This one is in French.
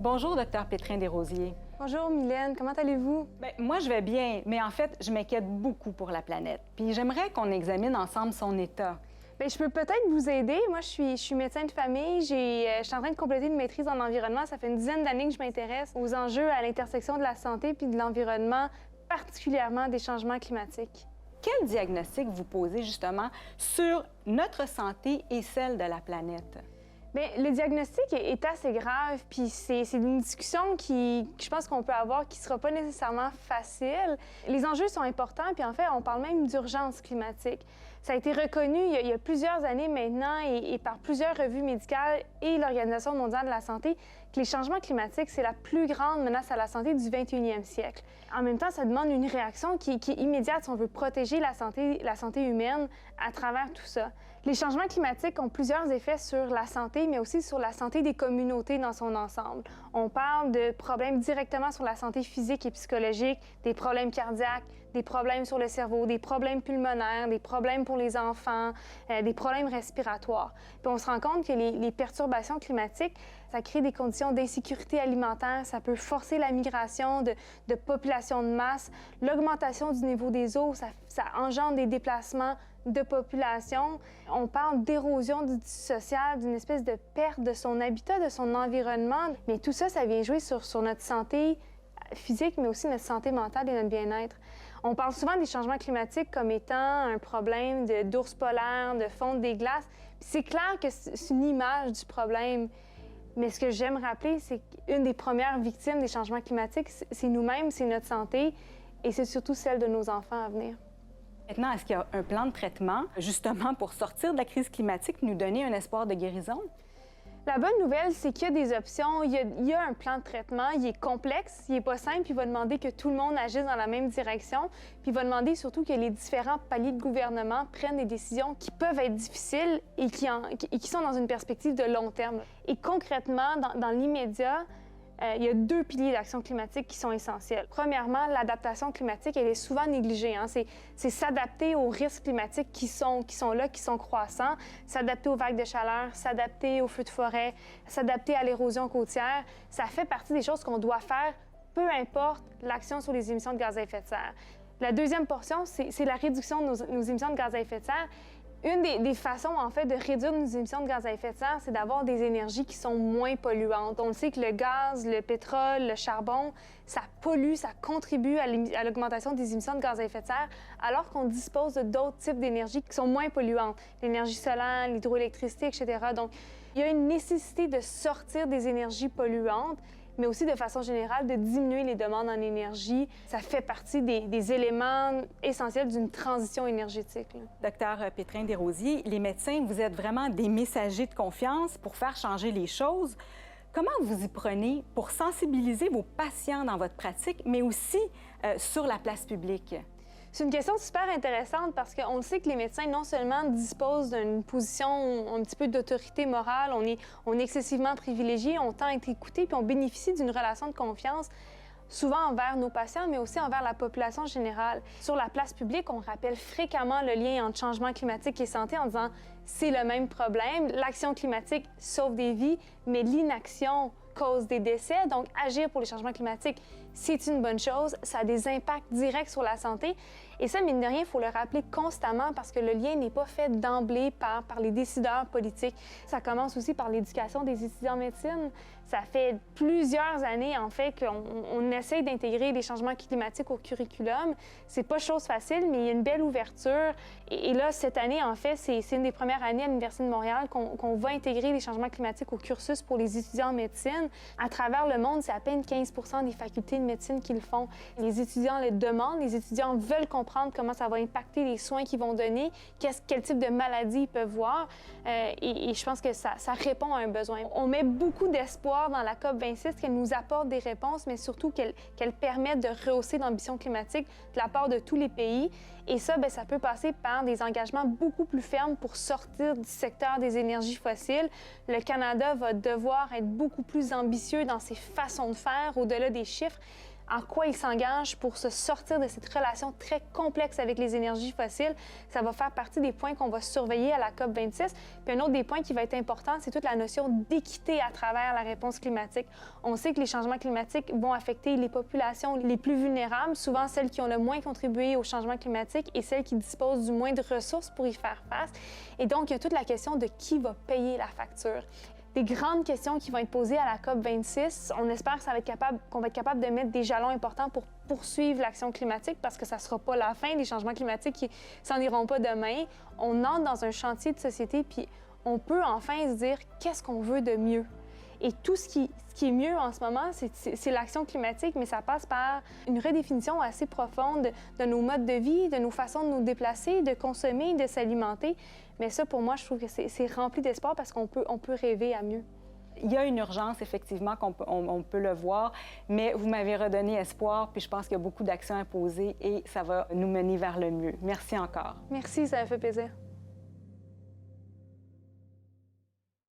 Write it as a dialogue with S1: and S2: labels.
S1: Bonjour, Dr Pétrin-Desrosiers.
S2: Bonjour Mylène, comment allez-vous?
S1: Bien, moi, je vais bien, mais en fait, je m'inquiète beaucoup pour la planète. Puis j'aimerais qu'on examine ensemble son état.
S2: Bien, je peux peut-être vous aider. Moi, je suis médecin de famille. Je suis en train de compléter une maîtrise en environnement. Ça fait une dizaine d'années que je m'intéresse aux enjeux à l'intersection de la santé puis de l'environnement, particulièrement des changements climatiques.
S1: Quel diagnostic vous posez justement sur notre santé et celle de la planète?
S2: Bien, le diagnostic est assez grave, puis c'est une discussion que je pense qu'on peut avoir qui ne sera pas nécessairement facile. Les enjeux sont importants, puis en fait, on parle même d'urgence climatique. Ça a été reconnu il y a plusieurs années maintenant et par plusieurs revues médicales et l'Organisation mondiale de la santé que les changements climatiques, c'est la plus grande menace à la santé du 21e siècle. En même temps, ça demande une réaction qui est immédiate si on veut protéger la santé humaine à travers tout ça. Les changements climatiques ont plusieurs effets sur la santé, mais aussi sur la santé des communautés dans son ensemble. On parle de problèmes directement sur la santé physique et psychologique, des problèmes cardiaques, des problèmes sur le cerveau, des problèmes pulmonaires, des problèmes pour les enfants, des problèmes respiratoires. Puis on se rend compte que les perturbations climatiques, ça crée des conditions d'insécurité alimentaire, ça peut forcer la migration de populations de masse, l'augmentation du niveau des eaux, ça engendre des déplacements de population. On parle d'érosion du tissu social, d'une espèce de perte de son habitat, de son environnement. Mais tout ça, ça vient jouer sur notre santé physique, mais aussi notre santé mentale et notre bien-être. On parle souvent des changements climatiques comme étant un problème d'ours polaires, de fonte des glaces. Puis c'est clair que c'est une image du problème. Mais ce que j'aime rappeler, c'est qu'une des premières victimes des changements climatiques, c'est nous-mêmes, c'est notre santé, et c'est surtout celle de nos enfants à venir.
S1: Maintenant, est-ce qu'il y a un plan de traitement, justement, pour sortir de la crise climatique, nous donner un espoir de guérison?
S2: La bonne nouvelle, c'est qu'il y a des options. Il y a un plan de traitement. Il est complexe, il n'est pas simple. Il va demander que tout le monde agisse dans la même direction. Puis il va demander surtout que les différents paliers de gouvernement prennent des décisions qui peuvent être difficiles et qui sont dans une perspective de long terme. Et concrètement, dans l'immédiat, il y a deux piliers d'action climatique qui sont essentiels. Premièrement, l'adaptation climatique, elle est souvent négligée. C'est s'adapter aux risques climatiques qui sont là, qui sont croissants, s'adapter aux vagues de chaleur, s'adapter aux feux de forêt, s'adapter à l'érosion côtière. Ça fait partie des choses qu'on doit faire, peu importe l'action sur les émissions de gaz à effet de serre. La deuxième portion, c'est la réduction de nos émissions de gaz à effet de serre. Une des façons, en fait, de réduire nos émissions de gaz à effet de serre, c'est d'avoir des énergies qui sont moins polluantes. On sait que le gaz, le pétrole, le charbon, ça pollue, ça contribue à l'augmentation des émissions de gaz à effet de serre, alors qu'on dispose de d'autres types d'énergies qui sont moins polluantes. L'énergie solaire, l'hydroélectricité, etc. Donc, il y a une nécessité de sortir des énergies polluantes, mais aussi de façon générale de diminuer les demandes en énergie. Ça fait partie des éléments essentiels d'une transition énergétique.
S1: Docteur Pétrin-Desrosiers, les médecins, vous êtes vraiment des messagers de confiance pour faire changer les choses. Comment vous y prenez pour sensibiliser vos patients dans votre pratique, mais aussi sur la place publique?
S2: C'est une question super intéressante parce qu'on le sait que les médecins, non seulement disposent d'une position un petit peu d'autorité morale, on est excessivement privilégiés, on tend à être écoutés, puis on bénéficie d'une relation de confiance souvent envers nos patients, mais aussi envers la population générale. Sur la place publique, on rappelle fréquemment le lien entre changement climatique et santé en disant « c'est le même problème, l'action climatique sauve des vies, mais l'inaction cause des décès. » Donc, agir pour les changements climatiques, c'est une bonne chose. Ça a des impacts directs sur la santé. Et ça, mine de rien, il faut le rappeler constamment parce que le lien n'est pas fait d'emblée par les décideurs politiques. Ça commence aussi par l'éducation des étudiants en médecine. Ça fait plusieurs années, en fait, qu'on essaie d'intégrer les changements climatiques au curriculum. C'est pas chose facile, mais il y a une belle ouverture. Et là, cette année, en fait, c'est une des premières années à l'Université de Montréal qu'on va intégrer les changements climatiques au cursus pour les étudiants en médecine. À travers le monde, c'est à peine 15 des facultés de médecine qui le font. Les étudiants le demandent, les étudiants veulent comprendre comment ça va impacter les soins qu'ils vont donner, quel type de maladies ils peuvent voir. Et je pense que ça répond à un besoin. On met beaucoup d'espoir dans la COP26, qu'elle nous apporte des réponses, mais surtout qu'elle permette de rehausser l'ambition climatique de la part de tous les pays. Et ça, bien, ça peut passer par des engagements beaucoup plus fermes pour sortir du secteur des énergies fossiles. Le Canada va devoir être beaucoup plus ambitieux dans ses façons de faire, au-delà des chiffres. en quoi ils s'engagent pour se sortir de cette relation très complexe avec les énergies fossiles. Ça va faire partie des points qu'on va surveiller à la COP26. Puis un autre des points qui va être important, c'est toute la notion d'équité à travers la réponse climatique. On sait que les changements climatiques vont affecter les populations les plus vulnérables, souvent celles qui ont le moins contribué au changement climatique et celles qui disposent du moins de ressources pour y faire face. Et donc, il y a toute la question de qui va payer la facture. Des grandes questions qui vont être posées à la COP26. On espère qu'on va être capable de mettre des jalons importants pour poursuivre l'action climatique parce que ça ne sera pas la fin. Les changements climatiques qui s'en iront pas demain. On entre dans un chantier de société, puis on peut enfin se dire qu'est-ce qu'on veut de mieux. Et tout ce qui est mieux en ce moment, c'est l'action climatique, mais ça passe par une redéfinition assez profonde de nos modes de vie, de nos façons de nous déplacer, de consommer, de s'alimenter. Mais ça, pour moi, je trouve que c'est rempli d'espoir parce qu'on peut rêver à mieux.
S1: Il y a une urgence, effectivement, on peut le voir, mais vous m'avez redonné espoir, puis je pense qu'il y a beaucoup d'actions à poser et ça va nous mener vers le mieux. Merci encore.
S2: Merci, ça m'a fait plaisir.